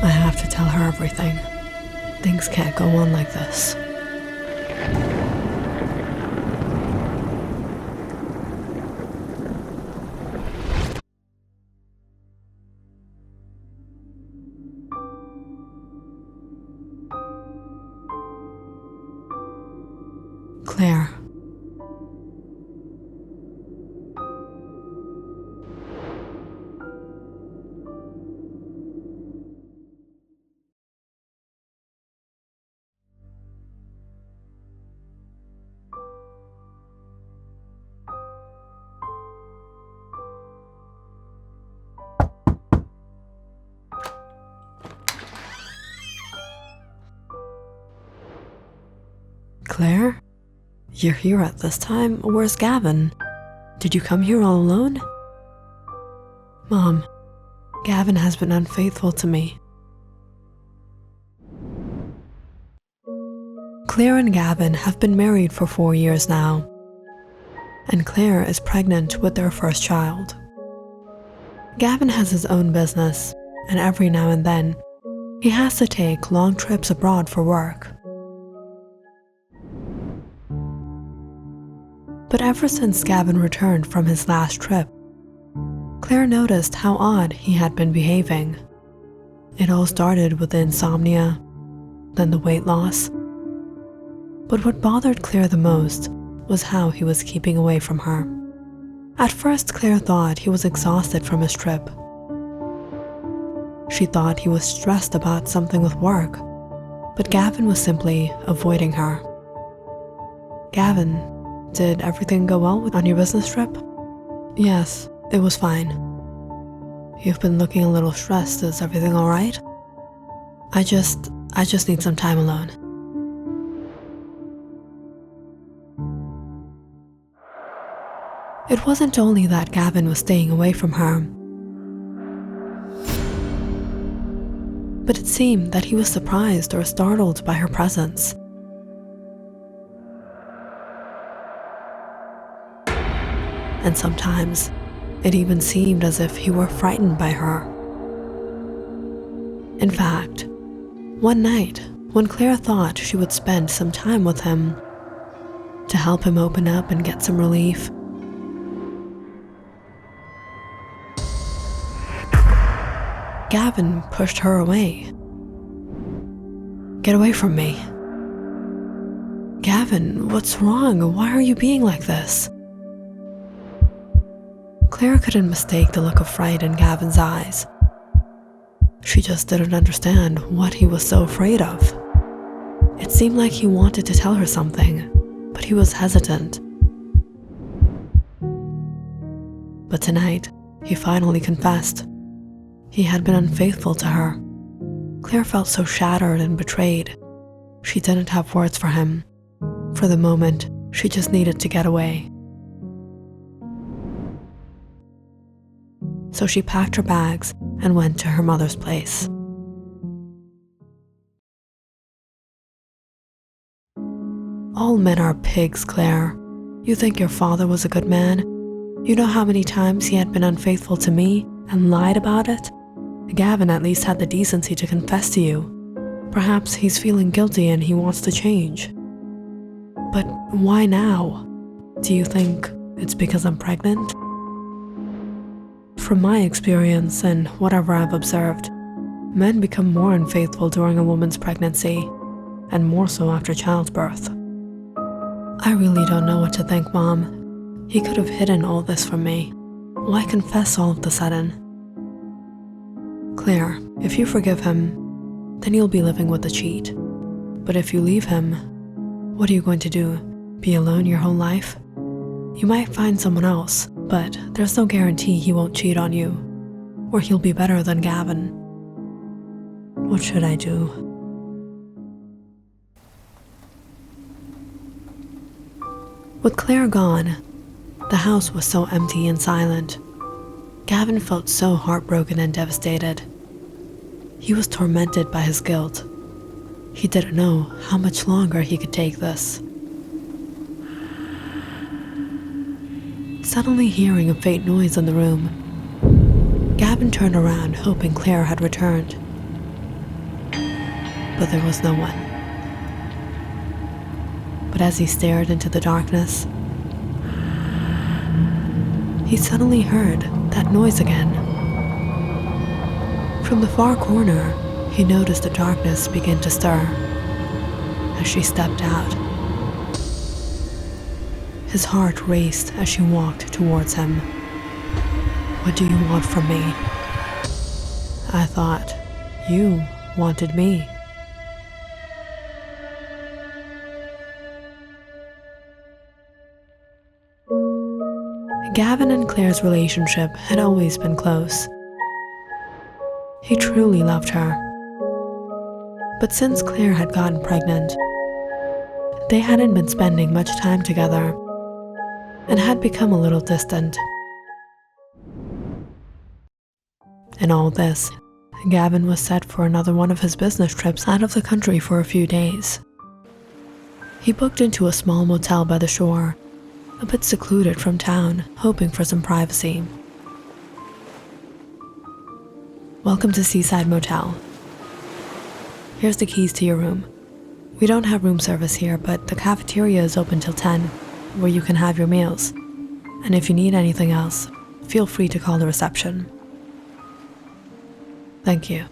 have to tell her everything. Things can't go on like this. Claire. Claire? You're here at this time? Where's Gavin? Did you come here all alone? Mom, Gavin has been unfaithful to me. Claire and Gavin have been married for 4 years now, and Claire is pregnant with their first child. Gavin has his own business, and every now and then, he has to take long trips abroad for work. But ever since Gavin returned from his last trip, Claire noticed how odd he had been behaving. It all started with the insomnia, then the weight loss. But what bothered Claire the most was how he was keeping away from her. At first, Claire thought he was exhausted from his trip. She thought he was stressed about something with work, but Gavin was simply avoiding her. Gavin, did everything go well on your business trip? Yes, it was fine. You've been looking a little stressed. Is everything all right? I just need some time alone. It wasn't only that Gavin was staying away from her, but it seemed that he was surprised or startled by her presence. And sometimes, it even seemed as if he were frightened by her. In fact, one night, when Claire thought she would spend some time with him to help him open up and get some relief, Gavin pushed her away. Get away from me. Gavin, what's wrong? Why are you being like this? Claire couldn't mistake the look of fright in Gavin's eyes. She just didn't understand what he was so afraid of. It seemed like he wanted to tell her something, but he was hesitant. But tonight, he finally confessed. He had been unfaithful to her. Claire felt so shattered and betrayed. She didn't have words for him. For the moment, she just needed to get away. So she packed her bags and went to her mother's place. All men are pigs, Claire. You think your father was a good man? You know how many times he had been unfaithful to me and lied about it? Gavin at least had the decency to confess to you. Perhaps he's feeling guilty and he wants to change. But why now? Do you think it's because I'm pregnant? From my experience and whatever I've observed, men become more unfaithful during a woman's pregnancy, and more so after childbirth. I really don't know what to think, Mom. He could have hidden all this from me. Why confess all of a sudden? Claire, if you forgive him, then you'll be living with a cheat. But if you leave him, what are you going to do? Be alone your whole life? You might find someone else, but there's no guarantee he won't cheat on you, or he'll be better than Gavin. What should I do? With Claire gone, the house was so empty and silent. Gavin felt so heartbroken and devastated. He was tormented by his guilt. He didn't know how much longer he could take this. Suddenly hearing a faint noise in the room, Gavin turned around hoping Claire had returned. but there was no one. But as he stared into the darkness, he suddenly heard that noise again. From the far corner, he noticed the darkness begin to stir as she stepped out. His heart raced as she walked towards him. "What do you want from me?" "I thought you wanted me." Gavin and Claire's relationship had always been close. He truly loved her. But since Claire had gotten pregnant, they hadn't been spending much time together and had become a little distant. In all this, Gavin was set for another one of his business trips out of the country for a few days. He booked into a small motel by the shore, a bit secluded from town, hoping for some privacy. "Welcome to Seaside Motel. Here's the keys to your room. We don't have room service here, but the cafeteria is open till 10, where you can have your meals. And if you need anything else, feel free to call the reception." "Thank you."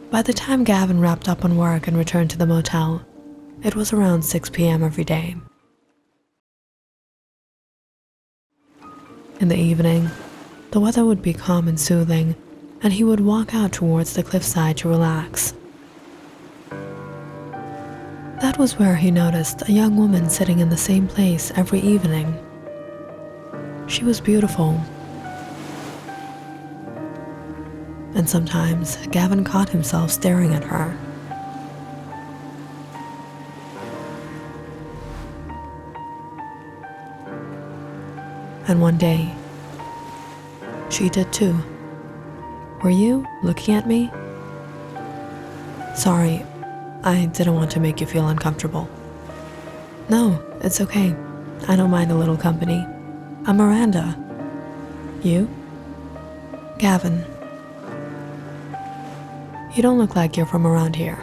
By the time Gavin wrapped up on work and returned to the motel, it was around 6 p.m. every day. In the evening, the weather would be calm and soothing, and he would walk out towards the cliffside to relax. That was where he noticed a young woman sitting in the same place every evening. She was beautiful, and sometimes Gavin caught himself staring at her. And one day, she did too. "Were you looking at me?" "Sorry, I didn't want to make you feel uncomfortable." "No, it's okay. I don't mind a little company. I'm Miranda." "You?" "Gavin." "You don't look like you're from around here."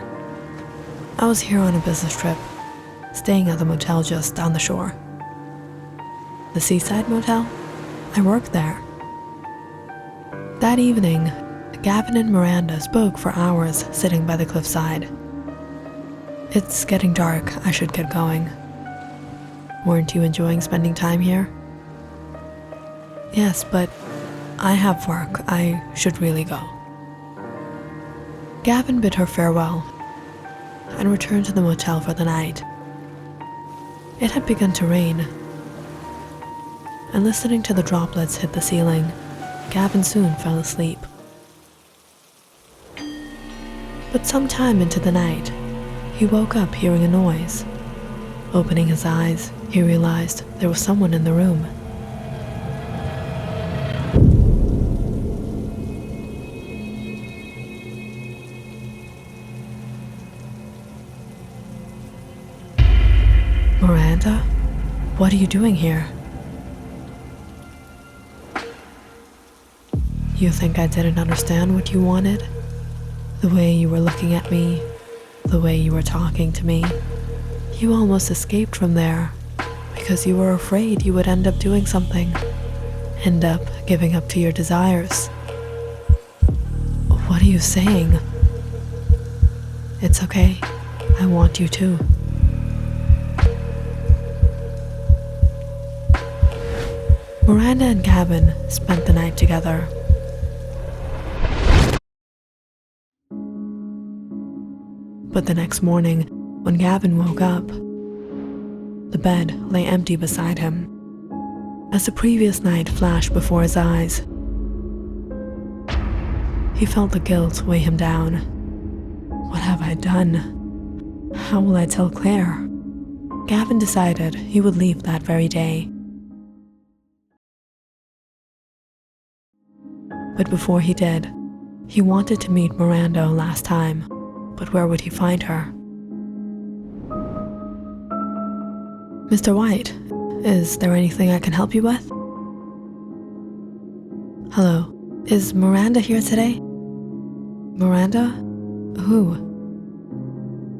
"I was here on a business trip, staying at the motel just down the shore." "The Seaside Motel? I work there." That evening, Gavin and Miranda spoke for hours sitting by the cliffside. "It's getting dark. I should get going." "Weren't you enjoying spending time here?" "Yes, but I have work. I should really go." Gavin bid her farewell and returned to the motel for the night. It had begun to rain, and listening to the droplets hit the ceiling, Gavin soon fell asleep. But sometime into the night, he woke up hearing a noise. Opening his eyes, he realized there was someone in the room. "Miranda, what are you doing here?" "You think I didn't understand what you wanted? The way you were looking at me, the way you were talking to me. You almost escaped from there because you were afraid you would end up doing something, end up giving up to your desires." "What are you saying?" "It's okay. I want you too." Miranda and Gavin spent the night together. But the next morning, when Gavin woke up, the bed lay empty beside him, as the previous night flashed before his eyes. He felt the guilt weigh him down. What have I done? How will I tell Claire? Gavin decided he would leave that very day. But before he did, he wanted to meet Miranda last time. But where would he find her? "Mr. White, is there anything I can help you with?" "Hello, is Miranda here today?" "Miranda? Who?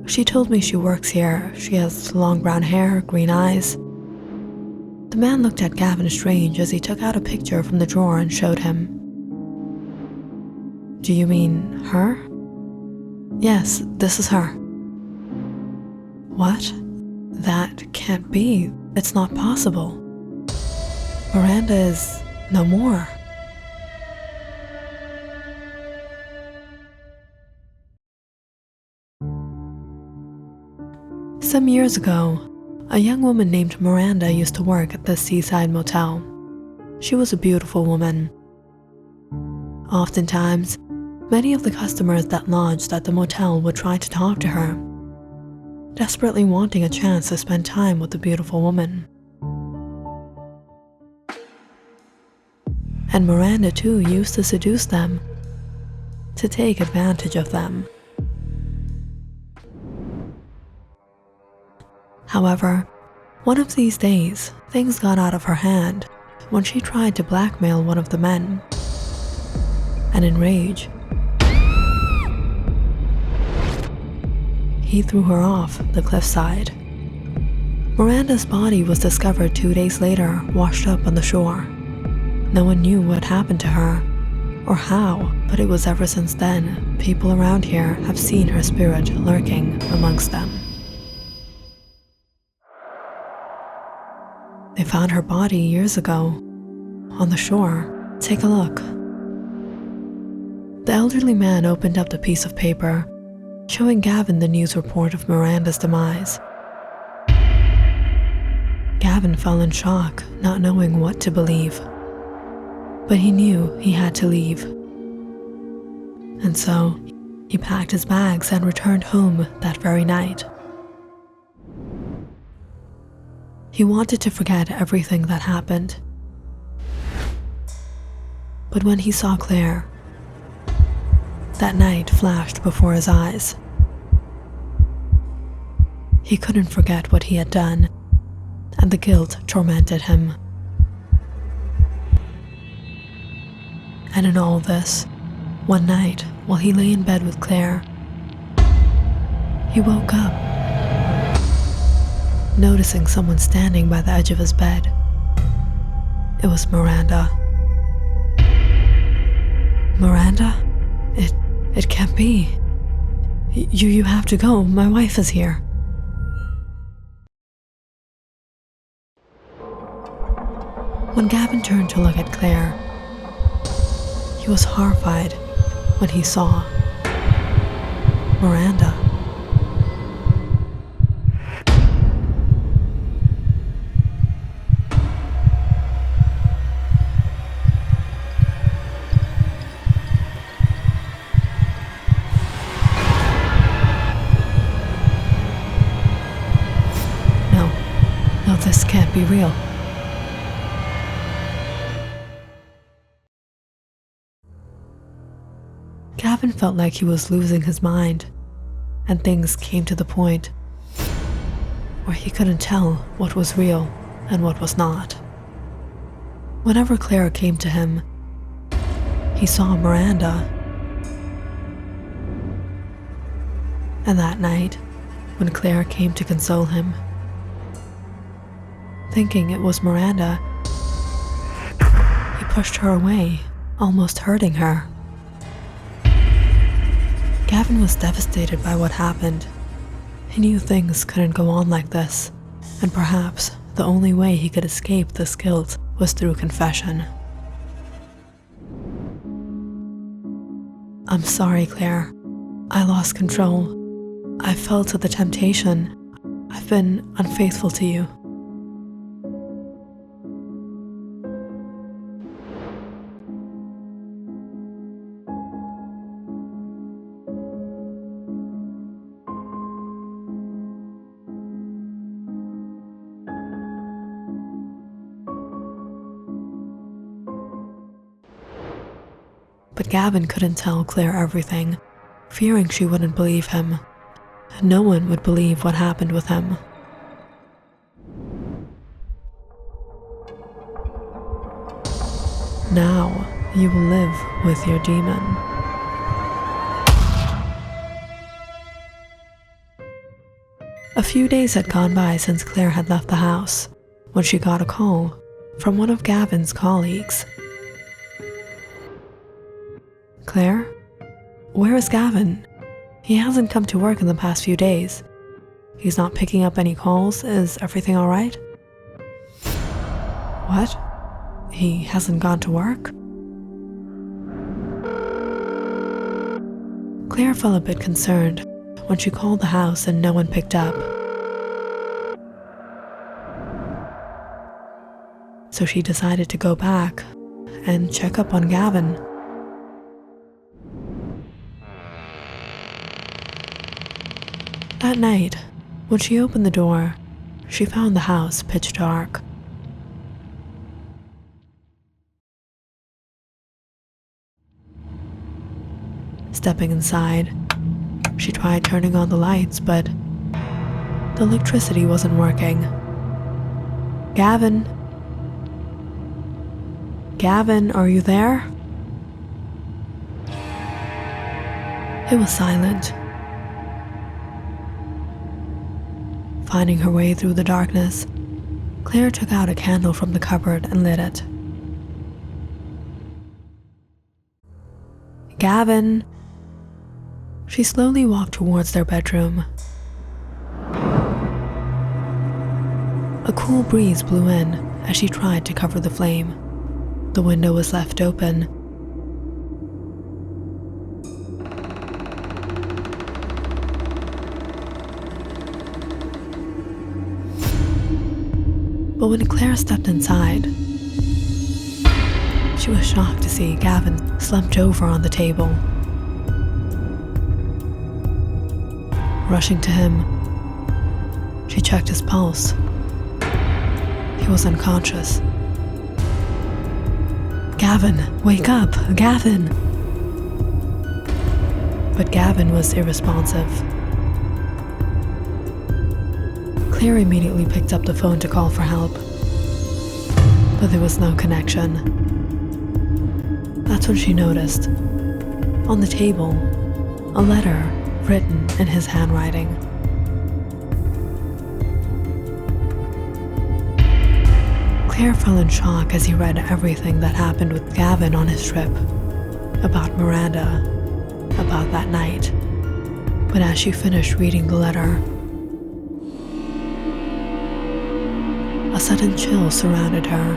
She told me she works here. She has long brown hair, green eyes. The man looked at Gavin strange as he took out a picture from the drawer and showed him. Do you mean her? Yes, this is her. What? That can't be. It's not possible. Miranda is no more. Some years ago, a young woman named Miranda used to work at the seaside motel. She was a beautiful woman. Oftentimes, many of the customers that lodged at the motel would try to talk to her, desperately wanting a chance to spend time with the beautiful woman. And Miranda too used to seduce them, to take advantage of them. However, one of these days, things got out of her hand when she tried to blackmail one of the men. And in rage, he threw her off the cliffside. Miranda's body was discovered 2 days later, washed up on the shore. No one knew what happened to her or how, but it was ever since then people around here have seen her spirit lurking amongst them. They found her body years ago on the shore. Take a look. The elderly man opened up the piece of paper, showing Gavin the news report of Miranda's demise. Gavin fell in shock, not knowing what to believe. But he knew he had to leave. And so, he packed his bags and returned home that very night. He wanted to forget everything that happened. But when he saw Claire, that night flashed before his eyes. He couldn't forget what he had done, and the guilt tormented him. And in all this, one night, while he lay in bed with Claire, he woke up, noticing someone standing by the edge of his bed. It was Miranda. Miranda? It can't be. You have to go. My wife is here. When Gavin turned to look at Claire, he was horrified when he saw Miranda. No, this can't be real. Gavin felt like he was losing his mind, and things came to the point where he couldn't tell what was real and what was not. Whenever Claire came to him, he saw Miranda. And that night, when Claire came to console him, thinking it was Miranda, he pushed her away, almost hurting her. Gavin was devastated by what happened. He knew things couldn't go on like this, and perhaps the only way he could escape this guilt was through confession. I'm sorry, Claire. I lost control. I fell to the temptation. I've been unfaithful to you. But Gavin couldn't tell Claire everything, fearing she wouldn't believe him. No one would believe what happened with him. Now you will live with your demon. A few days had gone by since Claire had left the house when she got a call from one of Gavin's colleagues. "Claire, where is Gavin? He hasn't come to work in the past few days. He's not picking up any calls. Is everything all right?" "What? He hasn't gone to work?" Claire felt a bit concerned when she called the house and no one picked up. So she decided to go back and check up on Gavin. That night, when she opened the door, she found the house pitch dark. Stepping inside, she tried turning on the lights, but the electricity wasn't working. "Gavin? Gavin, are you there?" It was silent. Finding her way through the darkness, Claire took out a candle from the cupboard and lit it. "Gavin!" She slowly walked towards their bedroom. A cool breeze blew in as she tried to cover the flame. The window was left open. But when Claire stepped inside, she was shocked to see Gavin slumped over on the table. Rushing to him, she checked his pulse. He was unconscious. "Gavin, wake up! Gavin!" But Gavin was irresponsive. Claire immediately picked up the phone to call for help, but there was no connection. That's when she noticed, on the table, a letter written in his handwriting. Claire fell in shock as he read everything that happened with Gavin on his trip, about Miranda, about that night. But as she finished reading the letter, a sudden chill surrounded her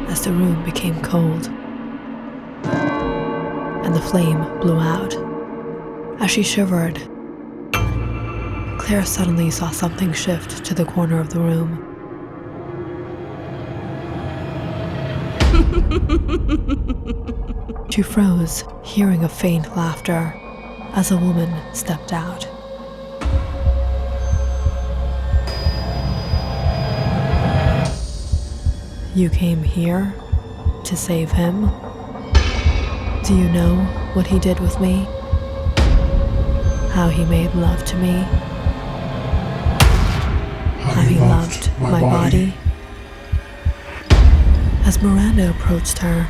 as the room became cold, and the flame blew out. As she shivered, Claire suddenly saw something shift to the corner of the room. She froze, hearing a faint laughter as a woman stepped out. "You came here to save him? Do you know what he did with me? How he made love to me? How he loved my body?" As Miranda approached her,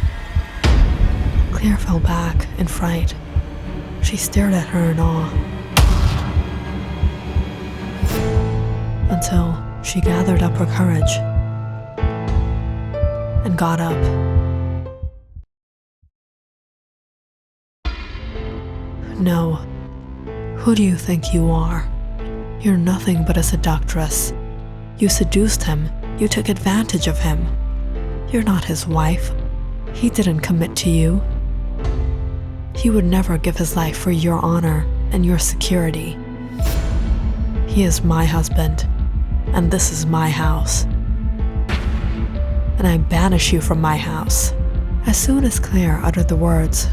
Claire fell back in fright. She stared at her in awe, until she gathered up her courage and got up. "No. Who do you think you are? You're nothing but a seductress. You seduced him. You took advantage of him. You're not his wife. He didn't commit to you. He would never give his life for your honor and your security. He is my husband, and this is my house. And I banish you from my house." As soon as Claire uttered the words,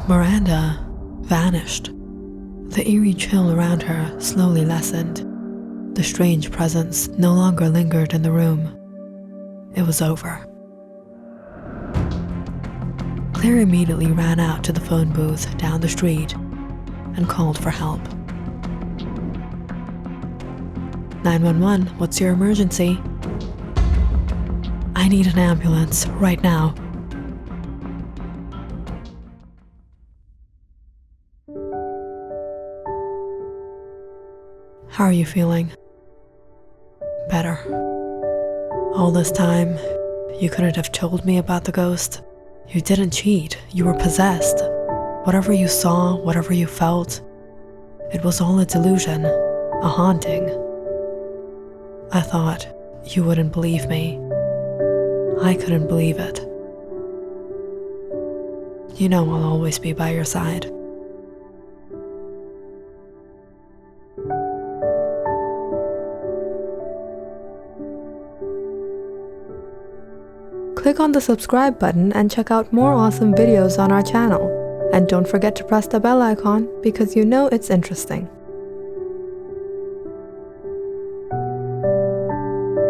Miranda vanished. The eerie chill around her slowly lessened. The strange presence no longer lingered in the room. It was over. Claire immediately ran out to the phone booth down the street and called for help. 911, what's your emergency? I need an ambulance right now. How are you feeling? Better. All this time, you couldn't have told me about the ghost. You didn't cheat. You were possessed. Whatever you saw, whatever you felt, it was all a delusion, a haunting. I thought you wouldn't believe me. I couldn't believe it. You know I'll always be by your side. Click on the subscribe button and check out more awesome videos on our channel. And don't forget to press the bell icon because you know it's interesting.